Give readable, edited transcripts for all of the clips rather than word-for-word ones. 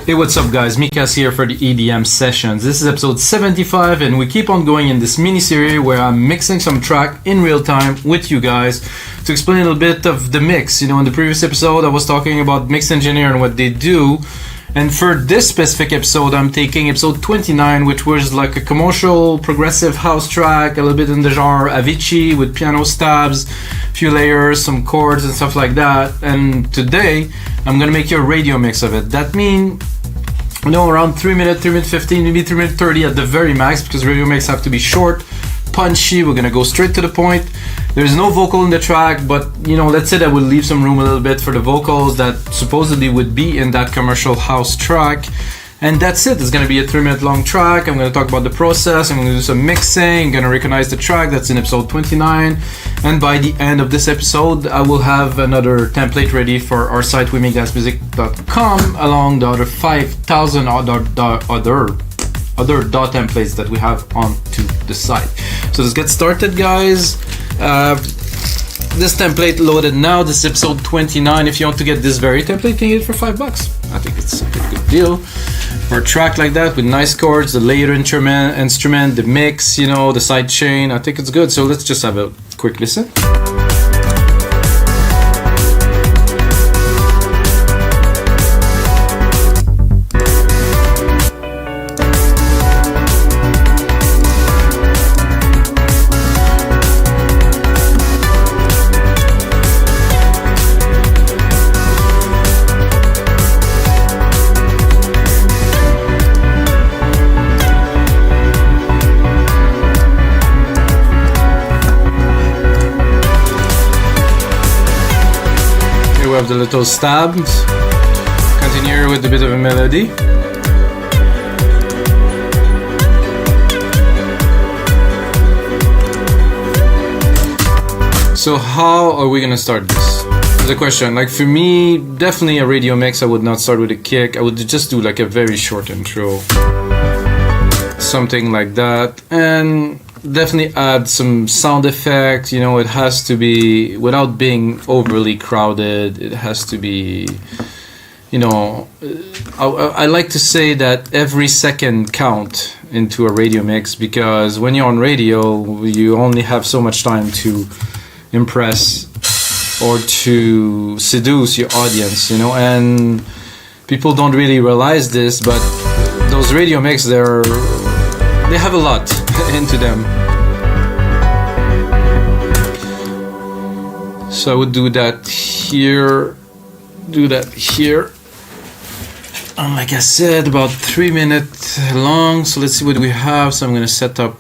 Hey, what's up guys, Mikas here for the EDM Sessions. This is episode 75 and we keep on going in this mini-series where I'm mixing some track in real time with you guys to explain a little bit of the mix. You know, in the previous episode I was talking about mix engineer and what they do, and for this specific episode I'm taking episode 29, which was like a commercial progressive house track, a little bit in the genre Avicii with piano stabs, few layers, some chords and stuff like that. And today I'm gonna make you a radio mix of it. That means, you know, around 3 minutes, 3 minutes 15, maybe 3 minutes 30 at the very max, because radio mix have to be short, punchy. We're gonna go straight to the point. There's no vocal in the track, but you know, let's say that we'll leave some room a little bit for the vocals that supposedly would be in that commercial house track. And that's it. It's gonna be a 3 minute long track. I'm gonna talk about the process. I'm gonna do some mixing. I'm gonna recognize the track that's in episode 29. And by the end of this episode, I will have another template ready for our site, wemakedancemusic.com, along the other 5,000 other DAW templates that we have onto the site. So let's get started, guys. This template loaded now. This is episode 29. If you want to get this very template, you can get it for $5. I think it's a pretty good deal for a track like that with nice chords, the layered instrument, the mix, you know, the sidechain. I think it's good. So let's just have a quick listen. We have the little stabs. Continue with a bit of a melody. So how are we gonna start this? There's a question. Like for me, definitely a radio mix, I would not start with a kick. I would just do like a very short intro. Something like that. And definitely add some sound effect. You know, it has to be, without being overly crowded, it has to be, you know, I like to say that every second count into a radio mix, because when you're on radio you only have so much time to impress or to seduce your audience, you know, and people don't really realize this, but those radio mix, they have a lot into them. So I would do that here, do that here. Like I said, about 3 minutes long. So let's see what we have. So I'm going to set up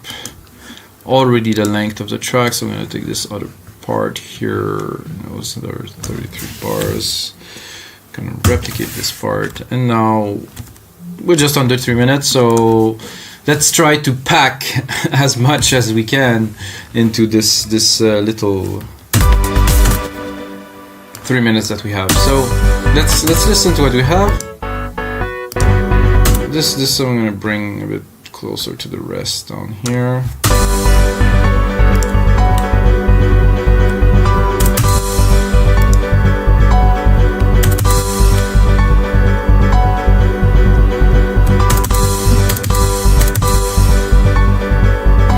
already the length of the track. So I'm going to take this other part here. Those are 33 bars. I'm going to replicate this part. And now we're just under 3 minutes. So let's try to pack as much as we can into this little 3 minutes that we have. So let's listen to what we have. This I'm gonna bring a bit closer to the rest down here.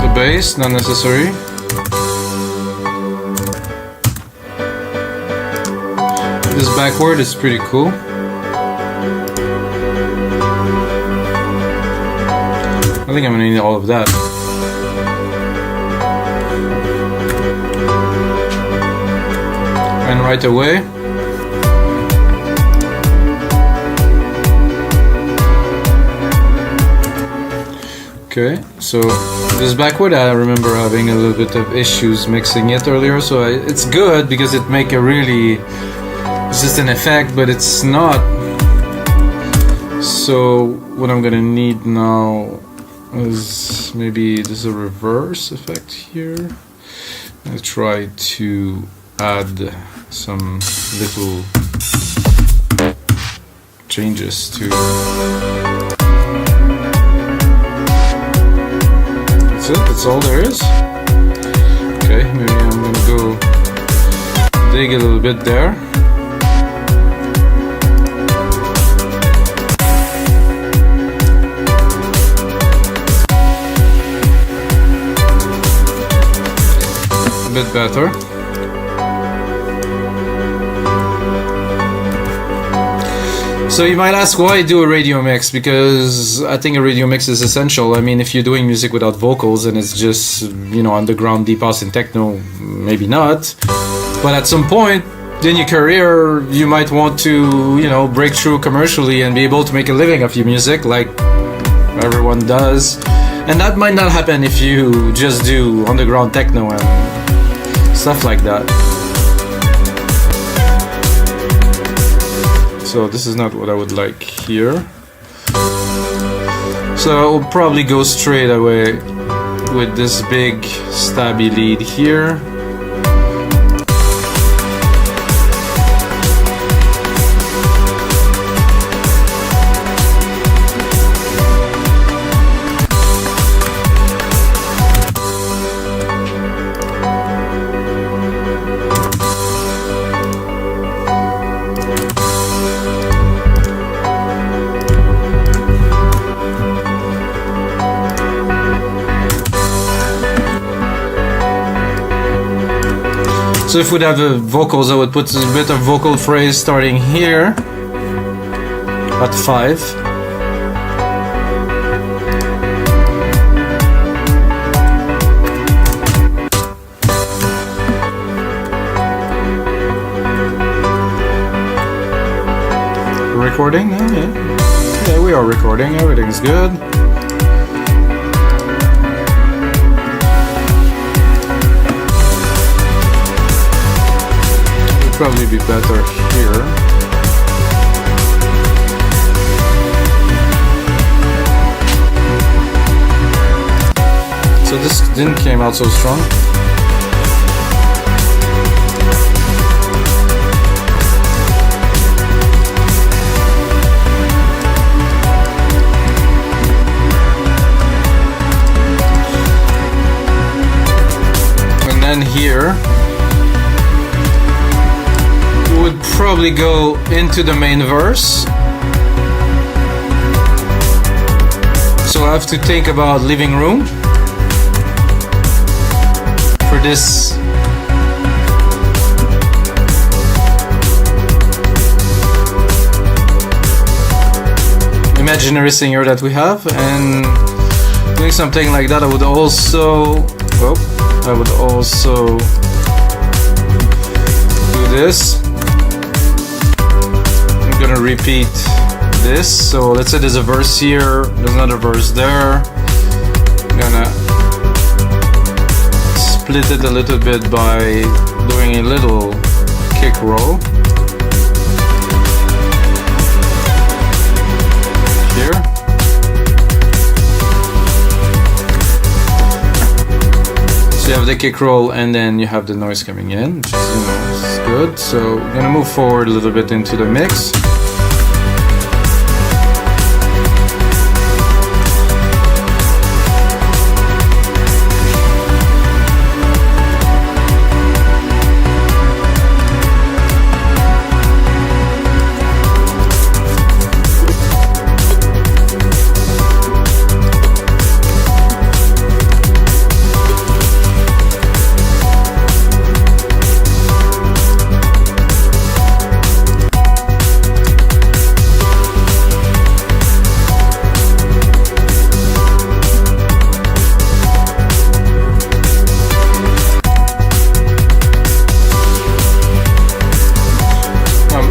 The bass, not necessary. This backward is pretty cool. I think I'm gonna need all of that. And right away, okay, so this backward, I remember having a little bit of issues mixing it earlier, so it's good because it make a really, it's just an effect, but it's not. So what I'm gonna need now is maybe there's a reverse effect here. I try to add some little changes to. That's it. That's all there is. Okay, maybe I'm gonna go dig a little bit there. bit better. So you might ask why do a radio mix, because I think a radio mix is essential. I mean, if you're doing music without vocals and it's just, you know, underground deep house and techno, maybe not. But at some point in your career, you might want to, you know, break through commercially and be able to make a living off your music like everyone does. And that might not happen if you just do underground techno and stuff like that. So this is not what I would like here. So I will probably go straight away with this big stabby lead here. So if we'd have the vocals, I would put a bit of vocal phrase starting here at 5. Recording? Yeah, we are recording. Everything's good. Probably be better here. So this didn't came out so strong. And then here would probably go into the main verse. So I have to think about living room for this. Imaginary singer that we have, and doing something like that. I would also do this. I'm gonna repeat this. So let's say there's a verse here, there's another verse there. I'm gonna split it a little bit by doing a little kick roll here. So you have the kick roll and then you have the noise coming in, which is, is good. So we're gonna move forward a little bit into the mix.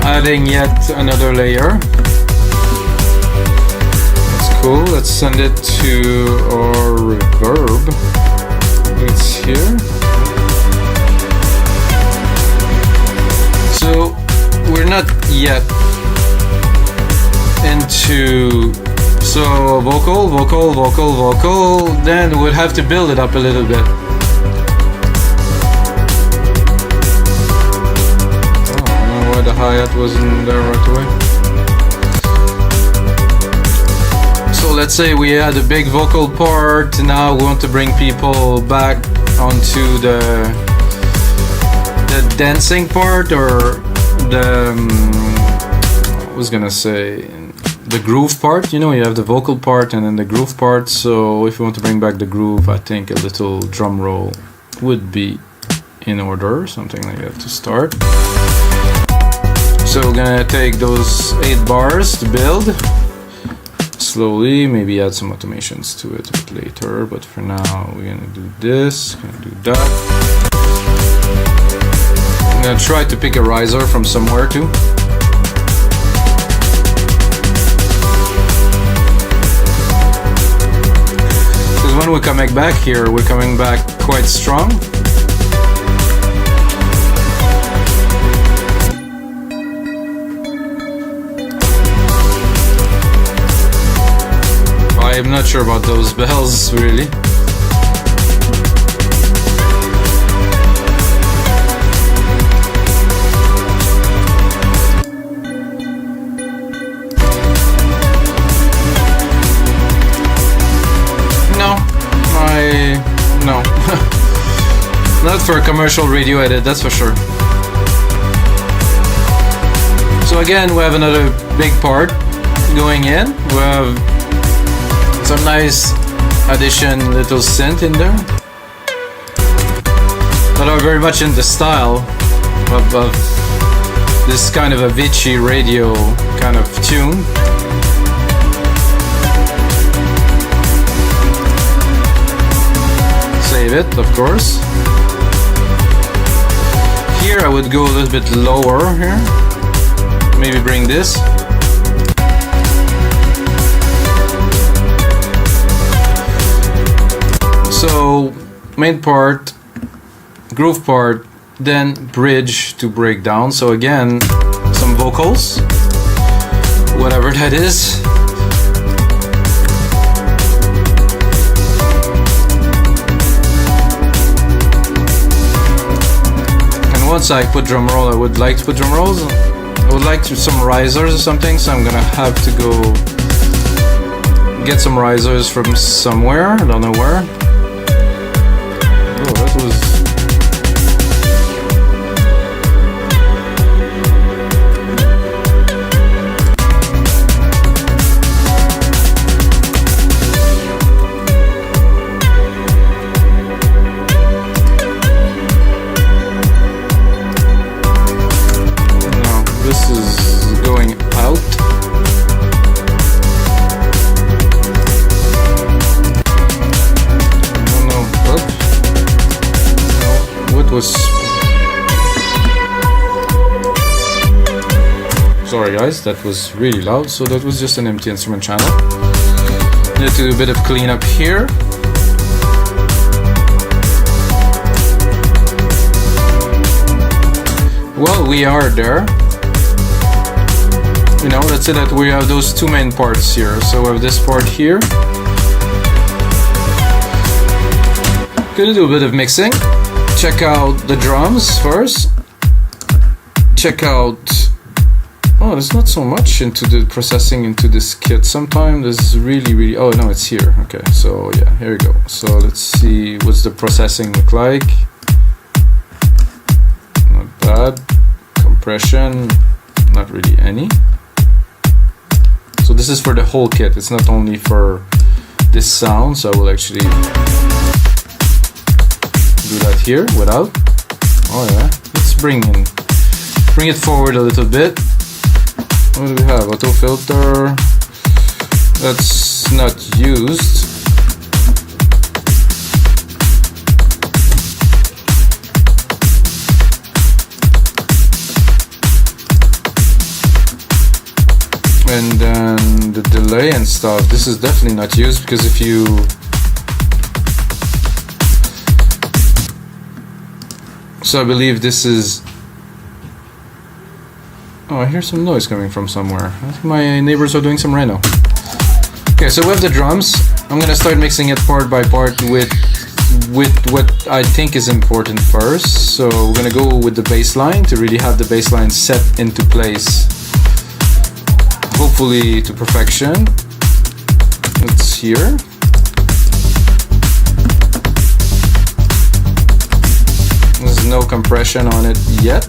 Adding yet another layer. That's cool. Let's send it to our reverb. It's here. So we're not yet into vocal, then we'd have to build it up a little bit. The hi-hat wasn't there right away. So let's say we had a big vocal part, now we want to bring people back onto the dancing part, or the I was gonna say the groove part. You know, you have the vocal part and then the groove part. So if you want to bring back the groove, I think a little drum roll would be in order, something like that to start. So we're gonna take those 8 bars to build slowly, maybe add some automations to it a bit later, but for now we're gonna do this, gonna do that. I'm gonna try to pick a riser from somewhere too. Because when we're coming back here, we're coming back quite strong. I'm not sure about those bells, really. No. Not for a commercial radio edit, that's for sure. So again, we have another big part going in. We have some nice addition little synth in there that are very much in the style of this kind of Avicii radio kind of tune. Save it, of course. Here I would go a little bit lower here. Maybe bring this. So main part, groove part, then bridge to break down. So again, some vocals, whatever that is. And once I put drum roll, I would like to put drum rolls. I would like some risers or something, so I'm gonna have to go get some risers from somewhere, I don't know where. This is going out. I don't know. No, what was... Sorry guys, that was really loud. So that was just an empty instrument channel. Need to do a bit of cleanup here. Well, we are there. You know, let's say that we have those 2 main parts here. So we have this part here. Gonna do a bit of mixing. Check out the drums first. Check out... Oh, there's not so much into the processing into this kit. Sometimes there's really... Oh, no, it's here. Okay, so yeah, here we go. So let's see what's the processing look like. Not bad. Compression, not really any. So this is for the whole kit, it's not only for this sound, so I will actually do that here without. Oh yeah, let's bring it forward a little bit. What do we have? Auto filter, that's not used. And then the delay and stuff, this is definitely not used, because if you so I believe this is... Oh, I hear some noise coming from somewhere. I think my neighbors are doing some reno. Okay, so we have the drums. I'm gonna start mixing it part by part with what I think is important first. So we're gonna go with the bass line to really have the bass line set into place, hopefully to perfection. It's here. There's no compression on it yet.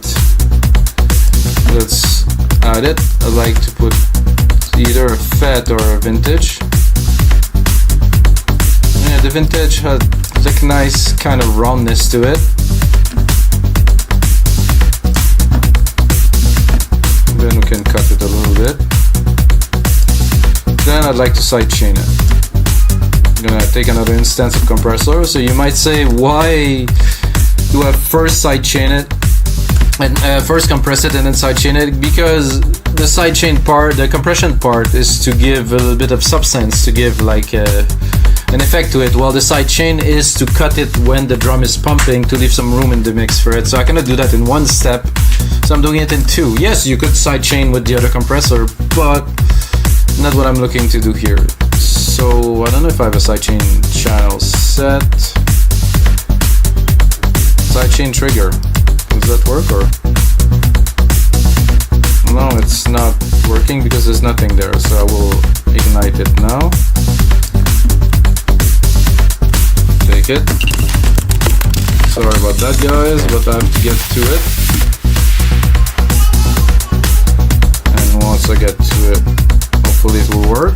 Let's add it. I like to put either a FET or a vintage. Yeah, the vintage had like nice kind of roundness to it. can cut it a little bit. Then I'd like to sidechain it. I'm gonna take another instance of compressor. So you might say, why do I first sidechain it and first compress it and then sidechain it? Because the sidechain part, the compression part, is to give a little bit of substance, to give like an effect to it, while the sidechain is to cut it when the drum is pumping, to leave some room in the mix for it. So I cannot do that in one step, so I'm doing it in two. Yes, you could sidechain with the other compressor, but not what I'm looking to do here. So I don't know if I have a sidechain channel set. Sidechain trigger. Does that work, or? No, it's not working because there's nothing there, so I will ignite it now. Take it. Sorry about that, guys, but I have to get to it. And once I get to it, hopefully it will work.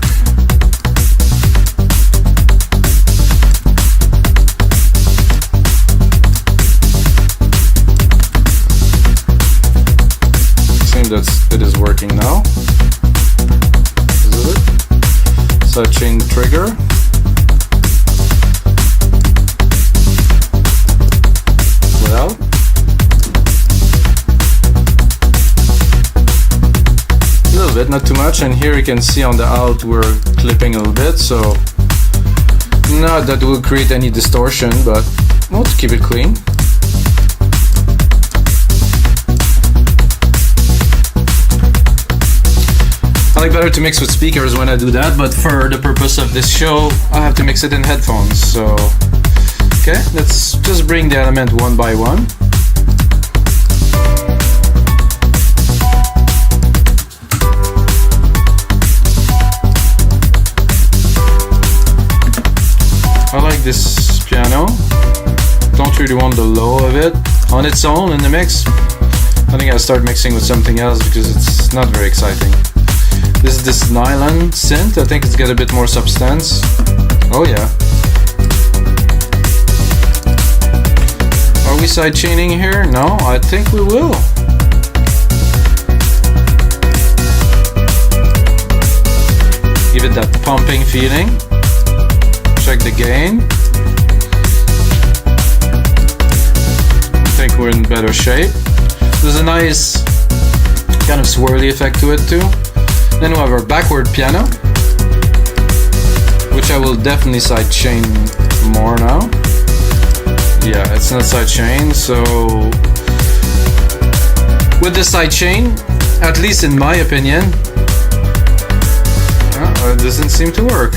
It is working now. Is it? Sidechain trigger. Without. A little bit, not too much. And here you can see on the out we're clipping a little bit, so not that will create any distortion, but we'll keep it clean. I like better to mix with speakers when I do that, but for the purpose of this show, I have to mix it in headphones. So, okay, let's just bring the element one by one. I like this piano. Don't really want the low of it on its own in the mix. I think I'll start mixing with something else because it's not very exciting. This is this nylon synth. I think it's got a bit more substance. Oh yeah. Are we sidechaining here? No, I think we will. Give it that pumping feeling. Check the gain. I think we're in better shape. There's a nice kind of swirly effect to it too. Then we have our backward piano, which I will definitely sidechain more now. Yeah, it's not sidechain, so with the sidechain, at least in my opinion, it doesn't seem to work.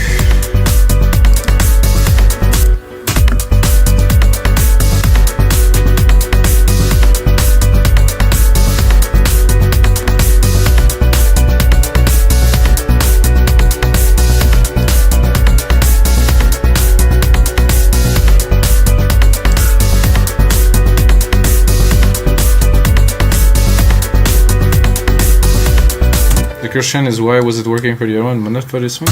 The question is, why was it working for the other one but not for this one?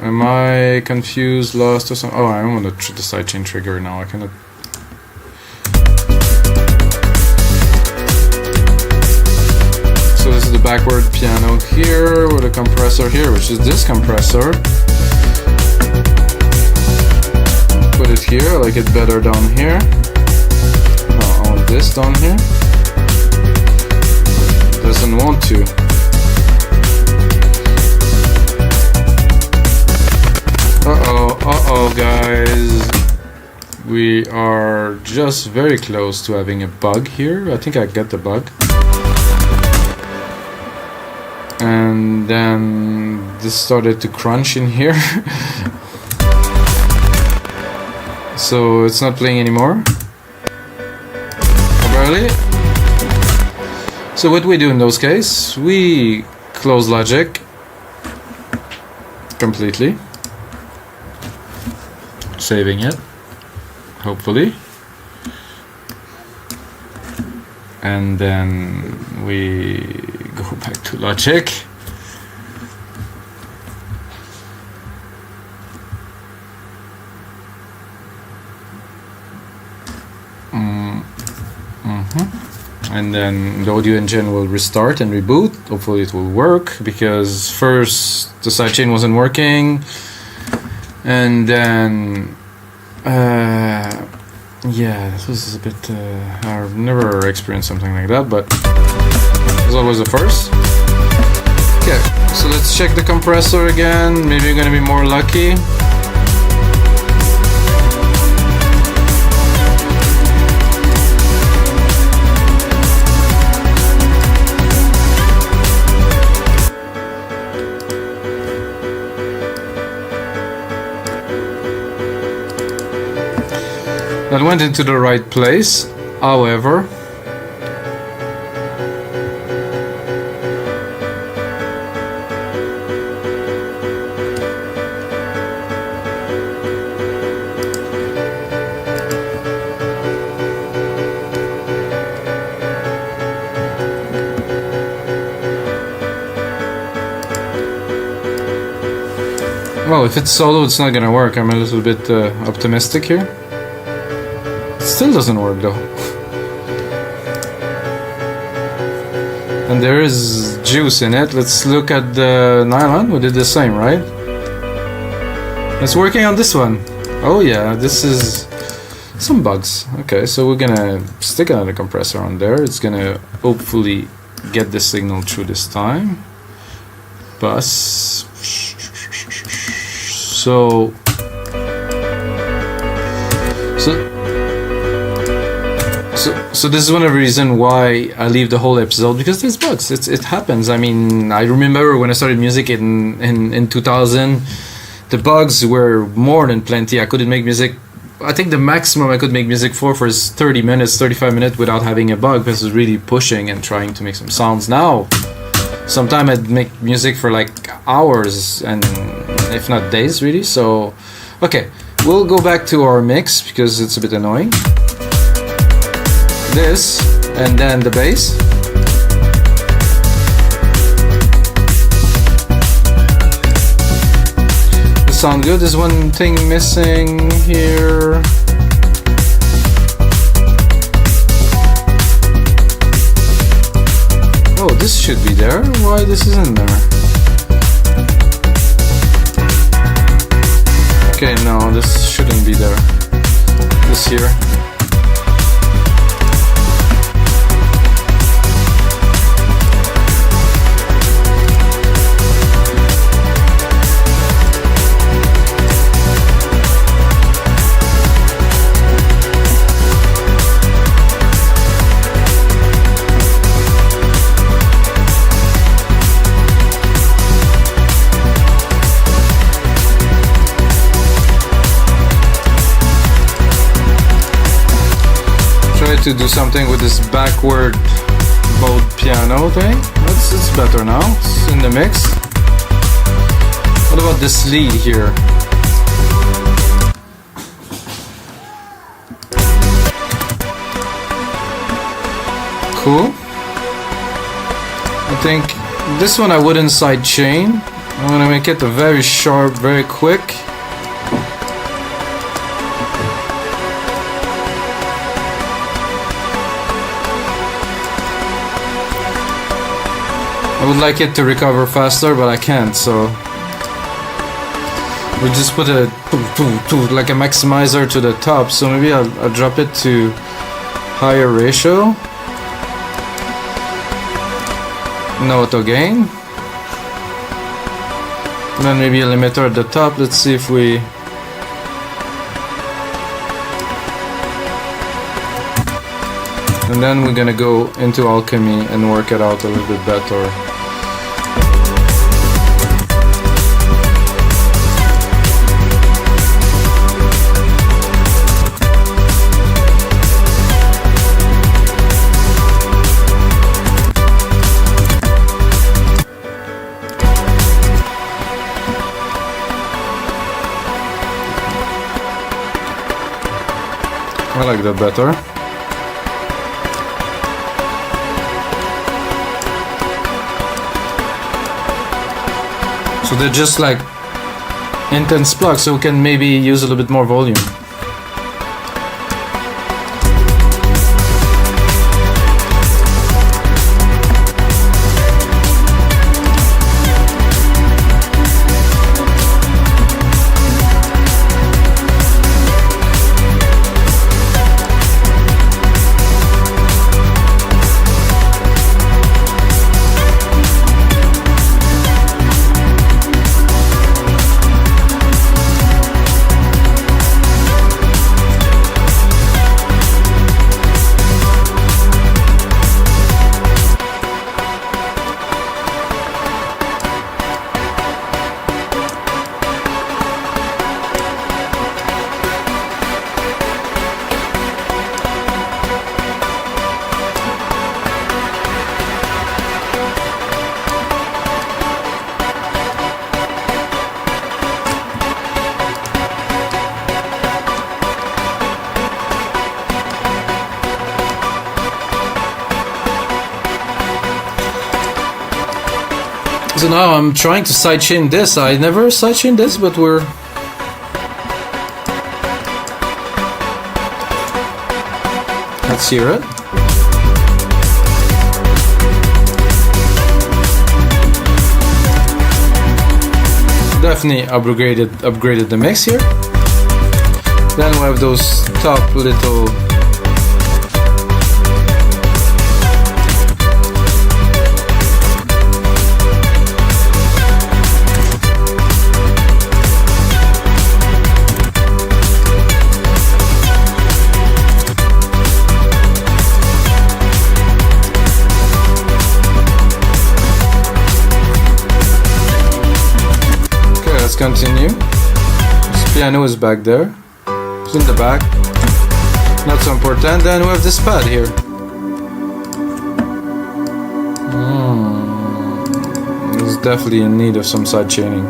Am I confused, lost, or something? Oh, I'm on the sidechain trigger now. I cannot. So this is the backward piano here with a compressor here, which is this compressor. Put it here. I like it better down here. Oh, I want this down here. It doesn't want to. Uh-oh, guys. We are just very close to having a bug here. I think I got the bug. And then this started to crunch in here. So it's not playing anymore. Barely. So what we do in those cases, we close Logic completely. Saving it, hopefully. and then we go back to Logic. And then the audio engine will restart and reboot. Hopefully it will work, because first the sidechain wasn't working, and then yeah, this was a bit I've never experienced something like that, but it was always the first. Okay, so let's check the compressor again. Maybe you're gonna be more lucky. That went into the right place, however. Well, if it's solo, it's not gonna work. I'm a little bit optimistic here. Still doesn't work though. And there is juice in it. Let's look at the nylon. We did the same, right? It's working on this one. Oh yeah, this is some bugs. Okay, so we're gonna stick another compressor on there. It's gonna hopefully get the signal through this time. Bus. So this is one of the reasons why I leave the whole episode, because there's bugs. It happens. I mean, I remember when I started music in 2000, the bugs were more than plenty. I couldn't make music. I think the maximum I could make music for is 30 minutes, 35 minutes without having a bug, because I was really pushing and trying to make some sounds. Now, sometimes I'd make music for like hours, and if not days, really. So, okay, we'll go back to our mix because it's a bit annoying. This, and then the bass. This sounds good. There's one thing missing here. Oh, this should be there. Why this isn't there? Okay, no, this shouldn't be there. This here. To do something with this backward mode piano thing. It's better now. It's in the mix. What about this lead here? Cool. I think this one I wouldn't sidechain. I'm gonna make it a very sharp, very quick. I would like it to recover faster, but I can't, so we just put a like a maximizer to the top, so maybe I'll drop it to higher ratio. No auto gain. And then maybe a limiter at the top. Let's see if we... And then we're gonna go into Alchemy and work it out a little bit better. I like that better. So they're just like intense plugs, so we can maybe use a little bit more volume. So now I'm trying to sidechain this. I never sidechained this, but we're... Let's hear it. Definitely upgraded the mix here. Then we have those top little... Continue. This piano is back there. It's in the back. Not so important. Then we have this pad here. It's definitely in need of some side chaining.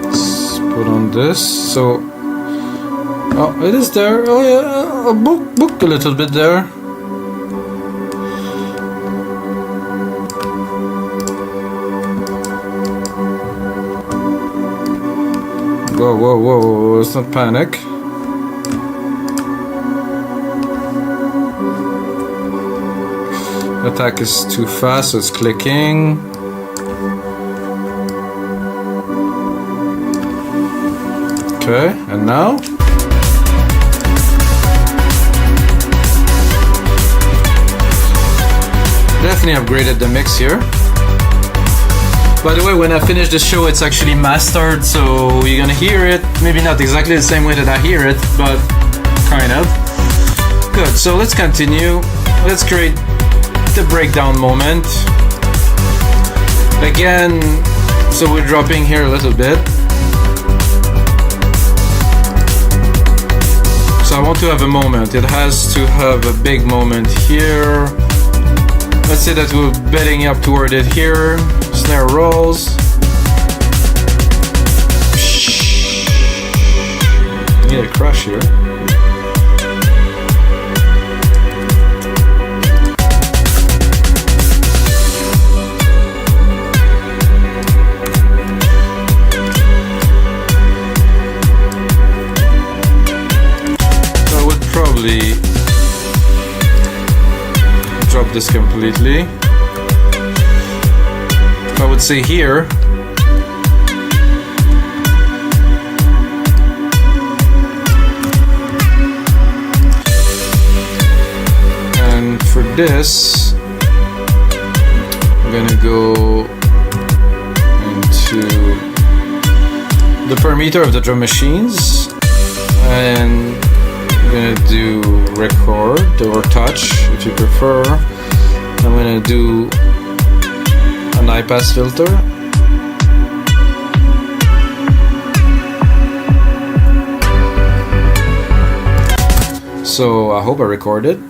Let's put on this. So, oh, it is there. Oh yeah, book a little bit there. Whoa, whoa, whoa, let's not panic. Attack is too fast, so it's clicking. Okay, and now? Definitely upgraded the mix here. By the way, when I finish the show, it's actually mastered, so you're gonna hear it. Maybe not exactly the same way that I hear it, but kind of. Good, so let's continue. Let's create the breakdown moment. Again, so we're dropping here a little bit. So I want to have a moment. It has to have a big moment here. Let's say that we're betting up toward it here. Snare rolls. Need a crush here. So I would probably drop this completely. I would say here. And for this, I'm gonna go into the parameter of the drum machines, and I'm gonna do record or touch if you prefer. I'm gonna do an high pass filter. So I hope I recorded.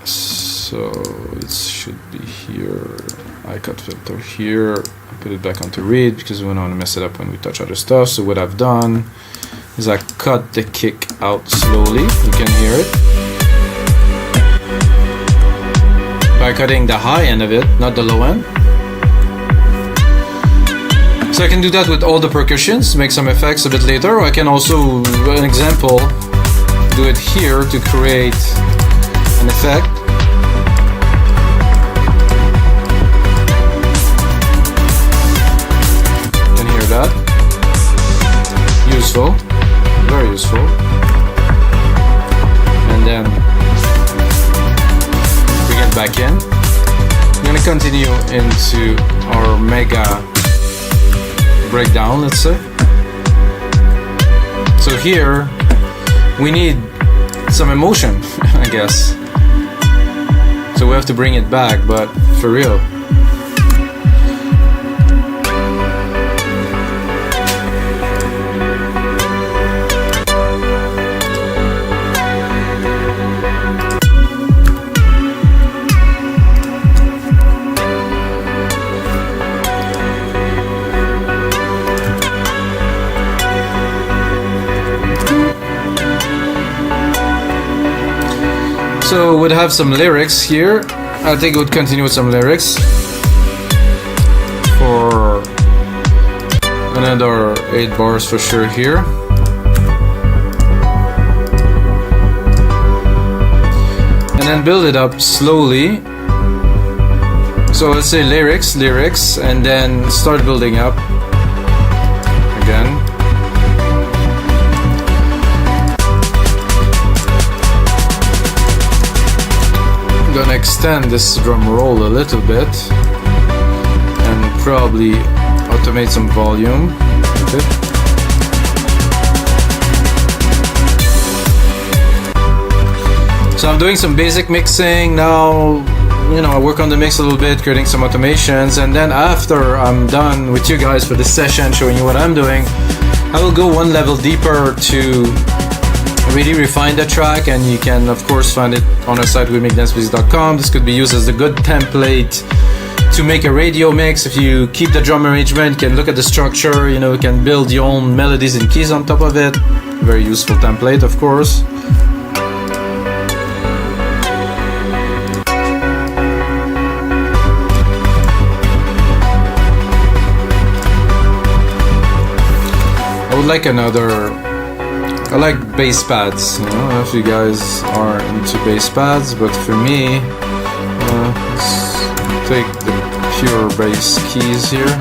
So it should be here. I cut filter here. I put it back onto read because we don't want to mess it up when we touch other stuff. So what I've done is I cut the kick out slowly. You can hear it. By cutting the high end of it, not the low end. So I can do that with all the percussions, make some effects a bit later, or I can also, an example, do it here to create an effect. You can hear that. Useful, very useful. And then bring it back in. I'm gonna continue into our mega breakdown, let's say. So here we need some emotion, I guess. So we have to bring it back, but for real. So we'd have some lyrics here. I think we'd continue with some lyrics for another 8 bars for sure here. And then build it up slowly. So let's say lyrics, and then start building up again. Gonna extend this drum roll a little bit and probably automate some volume with it. So I'm doing some basic mixing now. You know, I work on the mix a little bit, creating some automations, and then after I'm done with you guys for this session, showing you what I'm doing, I will go one level deeper to really refine the track, and you can of course find it on our site wemakedancemusic.com. This could be used as a good template to make a radio mix. If you keep the drum arrangement, you can look at the structure, you know, you can build your own melodies and keys on top of it. Very useful template, of course. I would like another. I like bass pads, you know, I don't know if you guys are into bass pads, but for me, let's take the pure bass keys here.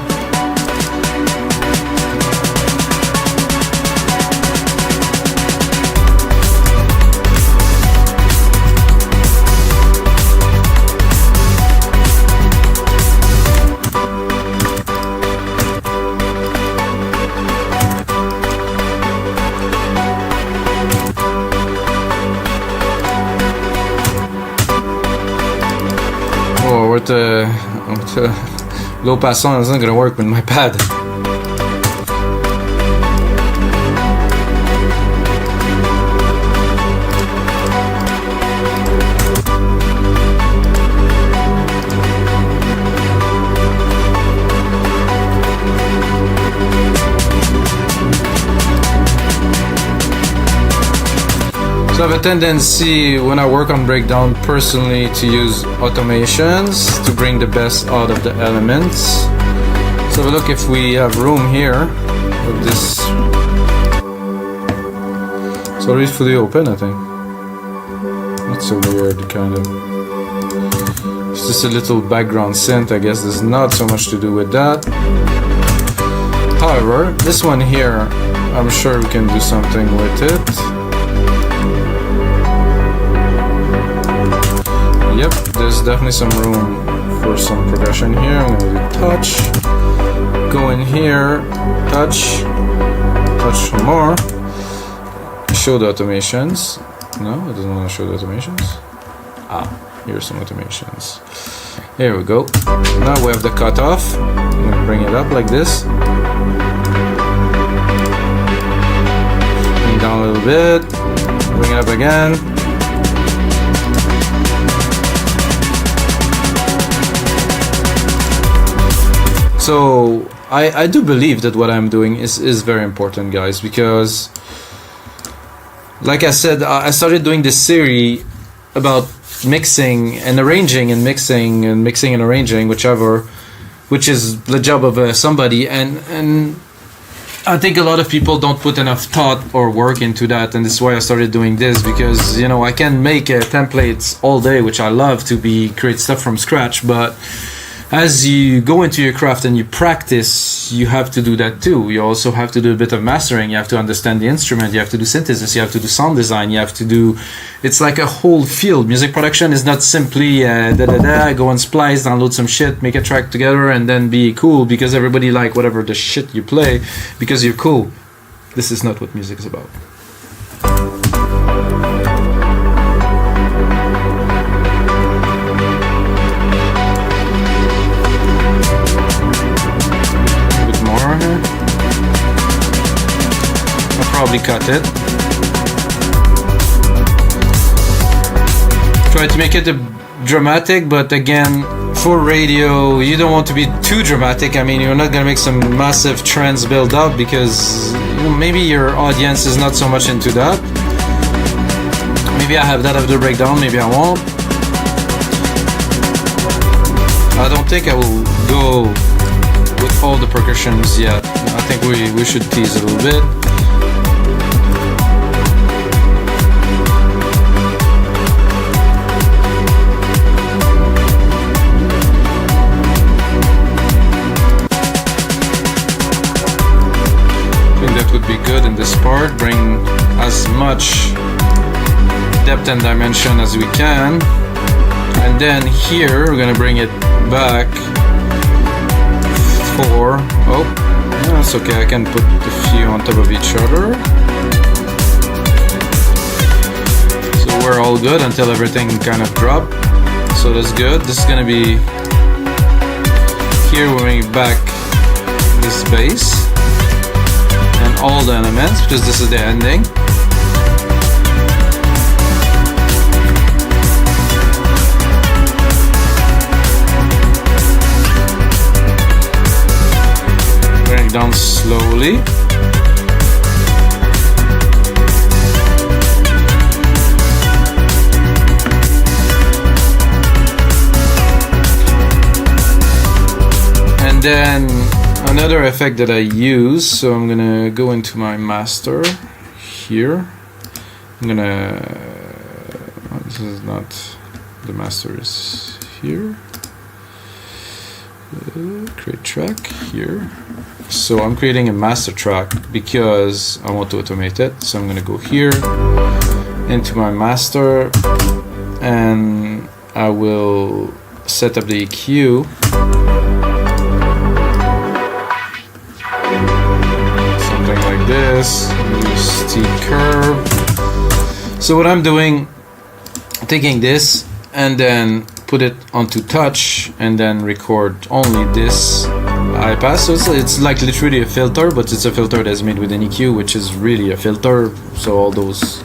With the low pass on, it's not gonna work with my pad. So I have a tendency when I work on breakdown personally to use automations to bring the best out of the elements. So look, if we have room here with this, it's already fully open, I think. That's so weird, kind of. It's just a little background synth, I guess. There's not so much to do with that. However, this one here, I'm sure we can do something with it. Yep, there's definitely some room for some progression here. I'm gonna do touch, go in here, touch, touch some more, show the automations. No, it doesn't want to show the automations. Ah, here's some automations. Here we go. Now we have the cutoff. I'm gonna bring it up like this. Bring it down a little bit, bring it up again. So I do believe that what I'm doing is very important, guys, because like I said, I started doing this series about mixing and arranging and mixing and mixing and arranging, whichever, which is the job of somebody, and I think a lot of people don't put enough thought or work into that, and this is why I started doing this, because you know I can make templates all day, which I love to create stuff from scratch, but as you go into your craft and you practice, you have to do that too. You also have to do a bit of mastering. You have to understand the instrument. You have to do synthesis. You have to do sound design. You have to do... It's like a whole field. Music production is not simply go and splice, download some shit, make a track together, and then be cool because everybody like whatever the shit you play because you're cool. This is not what music is about. Probably cut it. Try to make it dramatic, but again, for radio, you don't want to be too dramatic. I mean, you're not gonna make some massive trends build up because you know, maybe your audience is not so much into that. Maybe I have that after breakdown, maybe I won't. I don't think I will go with all the percussions yet. I think we should tease a little bit. Would be good in this part. Bring as much depth and dimension as we can, and then here we're gonna bring it back for that's okay, I can put a few on top of each other, so we're all good until everything kind of drop. So that's good. This is gonna be here. We're bringing back this bass and all the elements because this is the ending. Bring it down slowly. And then another effect that I use, so I'm gonna go into my master here. I'm gonna, this is not, the master is here. Create track here. So I'm creating a master track because I want to automate it. So I'm gonna go here into my master and I will set up the EQ. This steep curve. So what I'm doing, taking this and then put it onto touch and then record only this high pass. So it's like literally a filter, but it's a filter that's made with an EQ, which is really a filter. So all those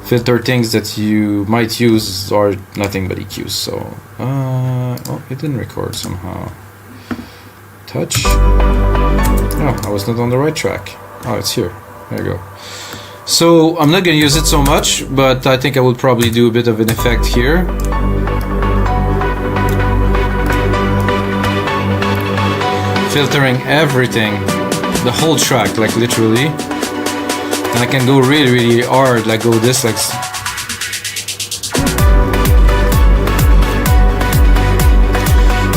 filter things that you might use are nothing but EQs. So oh, it didn't record somehow. Touch. No, I was not on the right track. Oh, it's here. There you go. So I'm not going to use it so much, but I think I will probably do a bit of an effect here. Filtering everything, the whole track, like literally. And I can go really, really hard, like go this, like.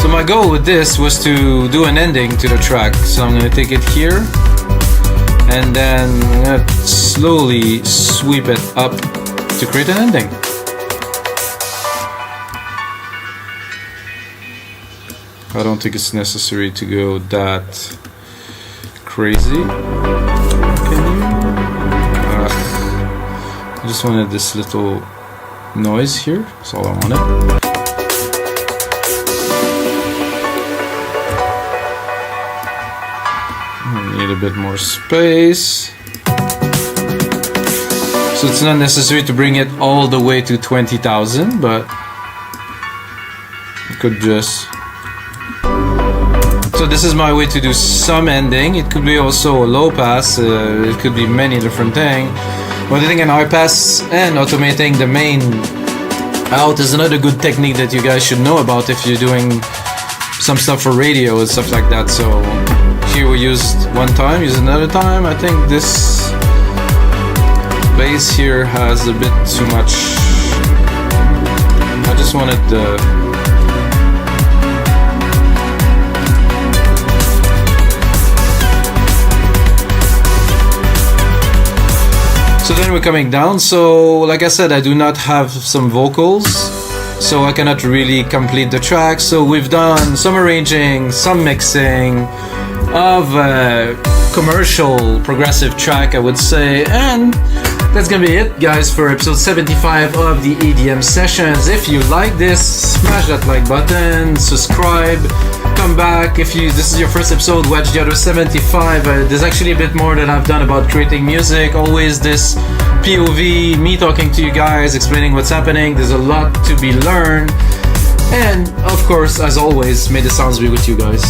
So my goal with this was to do an ending to the track. So I'm going to take it here. And then I'm gonna slowly sweep it up to create an ending. I don't think it's necessary to go that crazy. I just wanted this little noise here. That's all I wanted. Need a bit more space. So it's not necessary to bring it all the way to 20,000, but you could just... So this is my way to do some ending. It could be also a low pass, it could be many different things. Auditing an high pass and automating the main out is another good technique that you guys should know about if you're doing some stuff for radio and stuff like that. So here we used one time, use another time. I think this bass here has a bit too much. I just wanted the so then we're coming down. So like I said, I do not have some vocals, so I cannot really complete the track. So we've done some arranging, some mixing of a commercial progressive track, I would say. And that's gonna be it, guys, for episode 75 of the EDM sessions. If you like this, smash that like button, subscribe, come back. If this is your first episode, watch the other 75. There's actually a bit more that I've done about creating music. Always this POV, me talking to you guys, explaining what's happening. There's a lot to be learned. And of course, as always, may the sounds be with you guys.